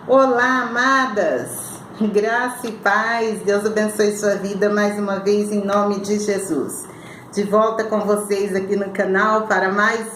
Olá, amadas! Graça e paz, Deus abençoe sua vida mais uma vez em nome de Jesus. De volta com vocês aqui no canal para mais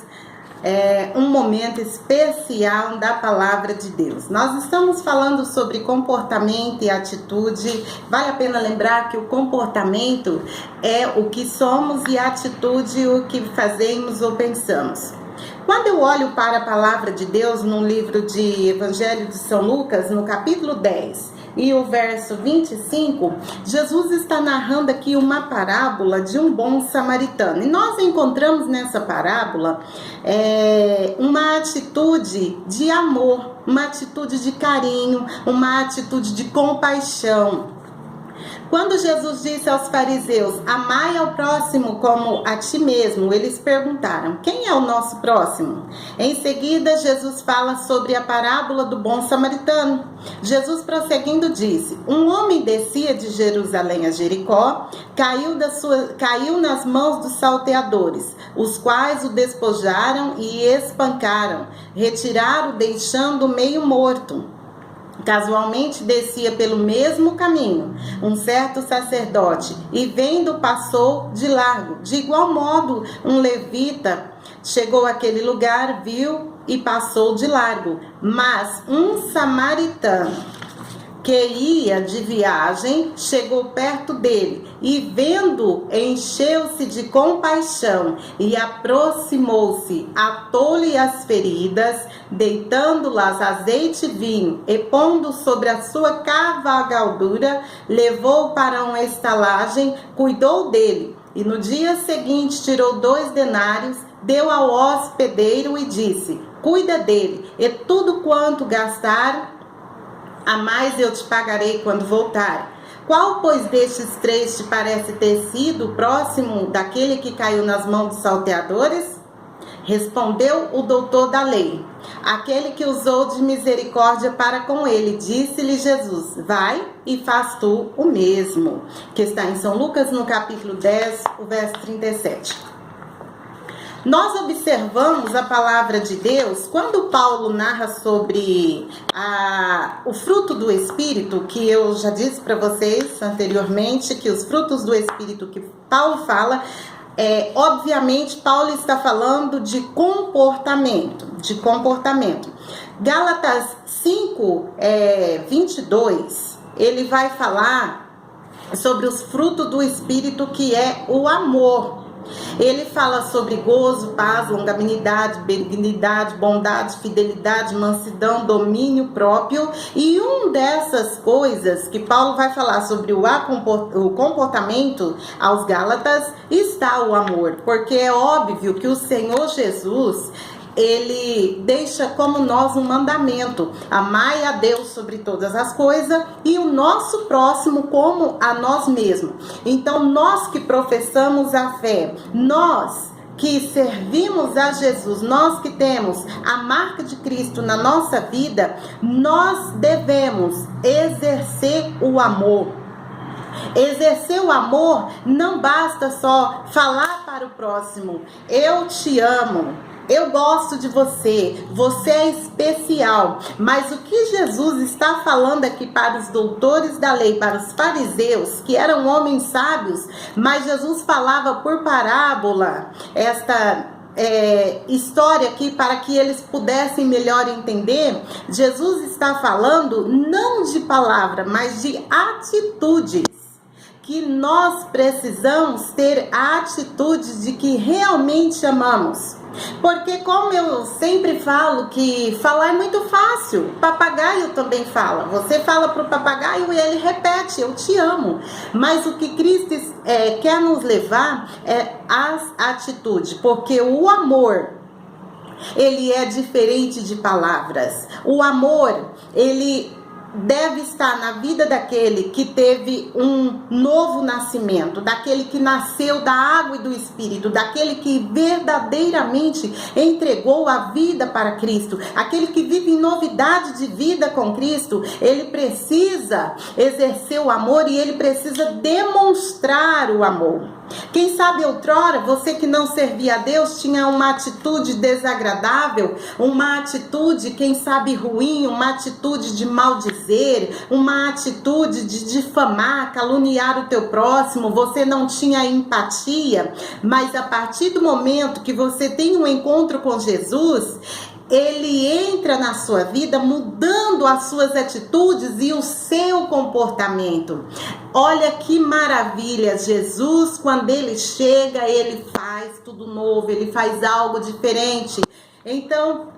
um momento especial da Palavra de Deus. Nós estamos falando sobre comportamento e atitude. Vale a pena lembrar que o comportamento é o que somos e a atitude o que fazemos ou pensamos. Quando eu olho para a Palavra de Deus no livro de Evangelho de São Lucas, no capítulo 10 e o verso 25, Jesus está narrando aqui uma parábola de um bom samaritano. E nós encontramos nessa parábola uma atitude de amor, uma atitude de carinho, uma atitude de compaixão. Quando Jesus disse aos fariseus, amai ao próximo como a ti mesmo, eles perguntaram, quem é o nosso próximo? Em seguida, Jesus fala sobre a parábola do bom samaritano. Jesus, prosseguindo, disse, um homem descia de Jerusalém a Jericó, caiu nas mãos dos salteadores, os quais o despojaram e espancaram, retiraram, deixando-o meio morto. Casualmente descia pelo mesmo caminho um certo sacerdote e vendo passou de largo. De igual modo, um levita chegou àquele lugar, viu e passou de largo. Mas um samaritano que ia de viagem chegou perto dele e vendo encheu-se de compaixão e aproximou-se, atou-lhe as feridas, deitando-las azeite e vinho e pondo sobre a sua cavalgadura, levou para uma estalagem, cuidou dele e no dia seguinte tirou 2 denários, deu ao hospedeiro e disse, cuida dele e tudo quanto gastar a mais eu te pagarei quando voltar. Qual, pois, destes 3 te parece ter sido próximo daquele que caiu nas mãos dos salteadores? Respondeu o doutor da lei, aquele que usou de misericórdia para com ele. Disse-lhe Jesus, vai e faz tu o mesmo. Que está em São Lucas, no capítulo 10, o verso 37. Nós observamos a palavra de Deus quando Paulo narra sobre o fruto do Espírito, que eu já disse para vocês anteriormente, que os frutos do Espírito que Paulo fala, obviamente Paulo está falando de comportamento. Gálatas 5, 22, ele vai falar sobre os frutos do Espírito, que é o amor. Ele fala sobre gozo, paz, longanimidade, benignidade, bondade, fidelidade, mansidão, domínio próprio. E dessas coisas que Paulo vai falar sobre o comportamento aos Gálatas está o amor. Porque é óbvio que o Senhor Jesus, ele deixa como nós um mandamento, amai a Deus sobre todas as coisas e o nosso próximo como a nós mesmos. Então nós que professamos a fé, nós que servimos a Jesus, nós que temos a marca de Cristo na nossa vida, nós devemos exercer o amor. Exercer o amor não basta só falar para o próximo, eu te amo, eu gosto de você, você é especial. Mas o que Jesus está falando aqui para os doutores da lei, para os fariseus, que eram homens sábios, mas Jesus falava por parábola esta história aqui para que eles pudessem melhor entender. Jesus está falando não de palavra, mas de atitudes. Que nós precisamos ter a atitude de que realmente amamos. Porque como eu sempre falo que falar é muito fácil, papagaio também fala. Você fala para o papagaio e ele repete, eu te amo. Mas o que Cristo quer nos levar é as atitudes, porque o amor, ele é diferente de palavras. O amor, ele deve estar na vida daquele que teve um novo nascimento, daquele que nasceu da água e do Espírito, daquele que verdadeiramente entregou a vida para Cristo, aquele que vive em novidade de vida com Cristo. Ele precisa exercer o amor e ele precisa demonstrar o amor. Quem sabe outrora, você que não servia a Deus, tinha uma atitude desagradável, uma atitude, quem sabe, ruim, uma atitude de maldizer, uma atitude de difamar, caluniar o teu próximo, você não tinha empatia, mas a partir do momento que você tem um encontro com Jesus, Ele entra na sua vida mudando as suas atitudes e o seu comportamento. Olha que maravilha, Jesus, quando Ele chega, Ele faz tudo novo, Ele faz algo diferente. Então,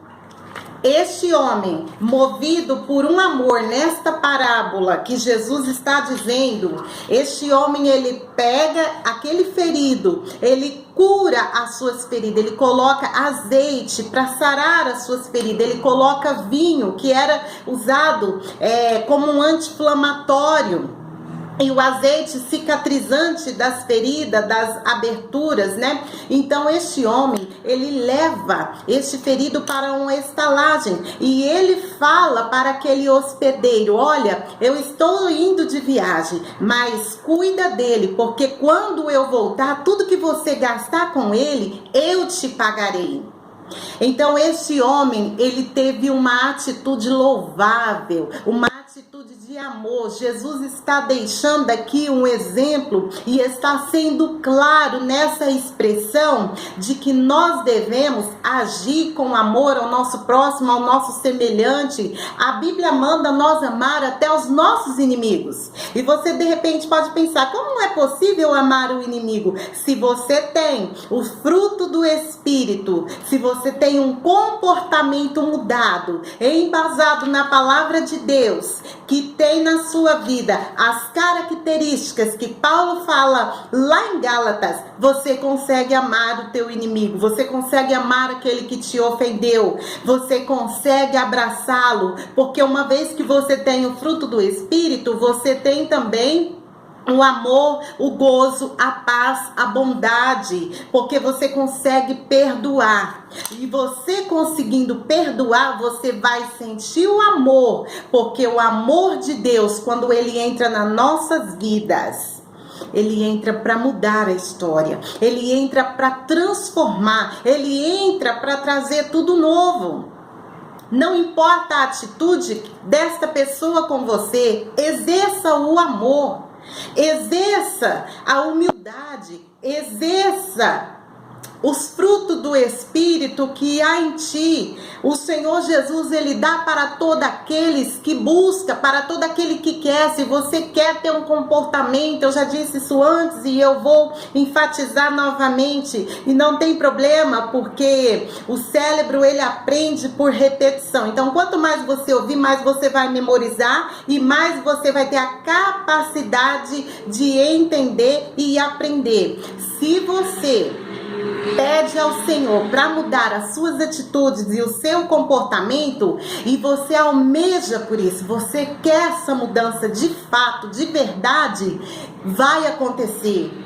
este homem, movido por um amor nesta parábola que Jesus está dizendo, este homem, ele pega aquele ferido, ele cura as suas feridas, ele coloca azeite para sarar as suas feridas, ele coloca vinho, que era usado como um anti-inflamatório. E o azeite cicatrizante das feridas, das aberturas, né? Então este homem, ele leva este ferido para uma estalagem e ele fala para aquele hospedeiro: olha, eu estou indo de viagem, mas cuida dele, porque quando eu voltar, tudo que você gastar com ele, eu te pagarei. Então esse homem, ele teve uma atitude louvável, uma atitude de amor. Jesus está deixando aqui um exemplo e está sendo claro nessa expressão de que nós devemos agir com amor ao nosso próximo, ao nosso semelhante. A Bíblia manda nós amar até os nossos inimigos. E você de repente pode pensar: como é possível amar o inimigo? Se você tem o fruto do Espírito, se você tem um comportamento mudado, embasado na palavra de Deus, que tem na sua vida as características que Paulo fala lá em Gálatas, você consegue amar o teu inimigo, você consegue amar aquele que te ofendeu, você consegue abraçá-lo, porque uma vez que você tem o fruto do Espírito, você tem também o amor, o gozo, a paz, a bondade, porque você consegue perdoar. E você conseguindo perdoar, você vai sentir o amor, porque o amor de Deus, quando ele entra nas nossas vidas, ele entra para mudar a história, ele entra para transformar, ele entra para trazer tudo novo. Não importa a atitude desta pessoa com você, exerça o amor. Exerça a humildade, exerça os frutos do Espírito que há em ti. O Senhor Jesus, ele dá para todos aqueles que buscam, para todo aquele que quer. Se você quer ter um comportamento, eu já disse isso antes e eu vou enfatizar novamente, e não tem problema, porque o cérebro, ele aprende por repetição. Então, quanto mais você ouvir, mais você vai memorizar e mais você vai ter a capacidade de entender e aprender. Se você pede ao Senhor para mudar as suas atitudes e o seu comportamento, e você almeja por isso, você quer essa mudança de fato, de verdade, vai acontecer.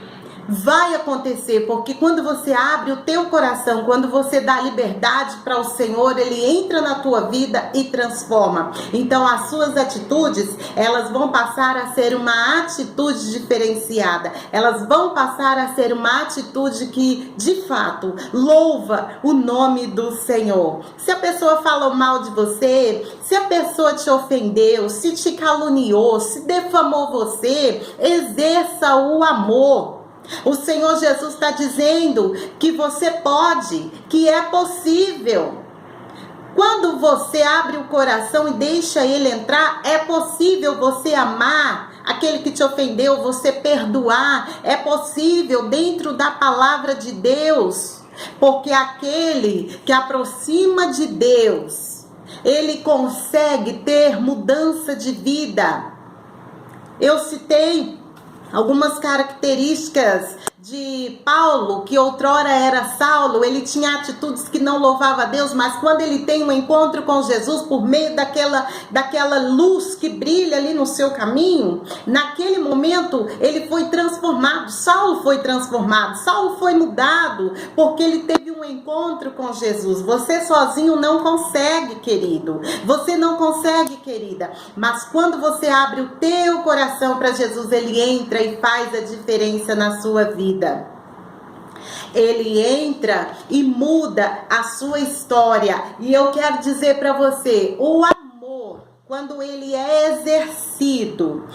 Vai acontecer, porque quando você abre o teu coração, quando você dá liberdade para o Senhor, ele entra na tua vida e transforma. Então as suas atitudes, elas vão passar a ser uma atitude diferenciada. Elas vão passar a ser uma atitude que, de fato, louva o nome do Senhor. Se a pessoa falou mal de você, se a pessoa te ofendeu, se te caluniou, se defamou você, exerça o amor. O Senhor Jesus está dizendo que você pode, que é possível. Quando você abre o coração e deixa ele entrar, é possível você amar aquele que te ofendeu, você perdoar. É possível dentro da palavra de Deus, porque aquele que aproxima de Deus, ele consegue ter mudança de vida. Eu citei algumas características de Paulo, que outrora era Saulo. Ele tinha atitudes que não louvava a Deus, mas quando ele tem um encontro com Jesus, por meio daquela luz que brilha ali no seu caminho, naquele momento ele foi transformado. Saulo foi transformado, Saulo foi mudado, porque ele teve um encontro com Jesus. Você sozinho não consegue, querido, você não consegue, querida, mas quando você abre o teu coração para Jesus, ele entra e faz a diferença na sua vida. vida. Ele entra e muda a sua história. E eu quero dizer para você, o amor, quando ele é exercido,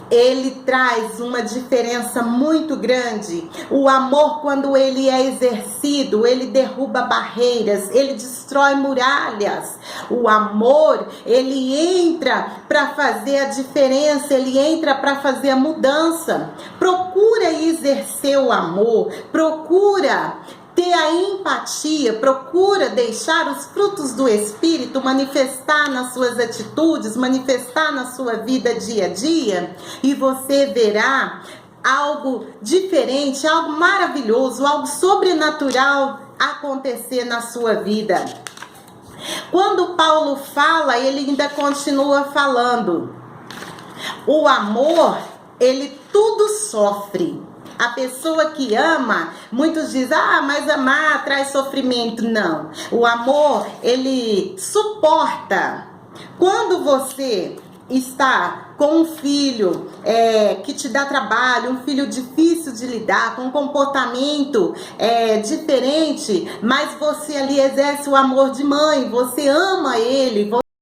ele traz uma diferença muito grande. O amor, quando ele é exercido, ele derruba barreiras, ele destrói muralhas. O amor, ele entra para fazer a diferença, ele entra para fazer a mudança. Procura exercer o amor, procura ter a empatia, procura deixar os frutos do Espírito manifestar nas suas atitudes, manifestar na sua vida dia a dia, e você verá algo diferente, algo maravilhoso, algo sobrenatural acontecer na sua vida. Quando Paulo fala, ele ainda continua falando. O amor, ele tudo sofre. A pessoa que ama, muitos dizem, mas amar traz sofrimento. Não, o amor, ele suporta. Quando você está com um filho que te dá trabalho, um filho difícil de lidar, com um comportamento diferente, mas você ali exerce o amor de mãe, você ama ele,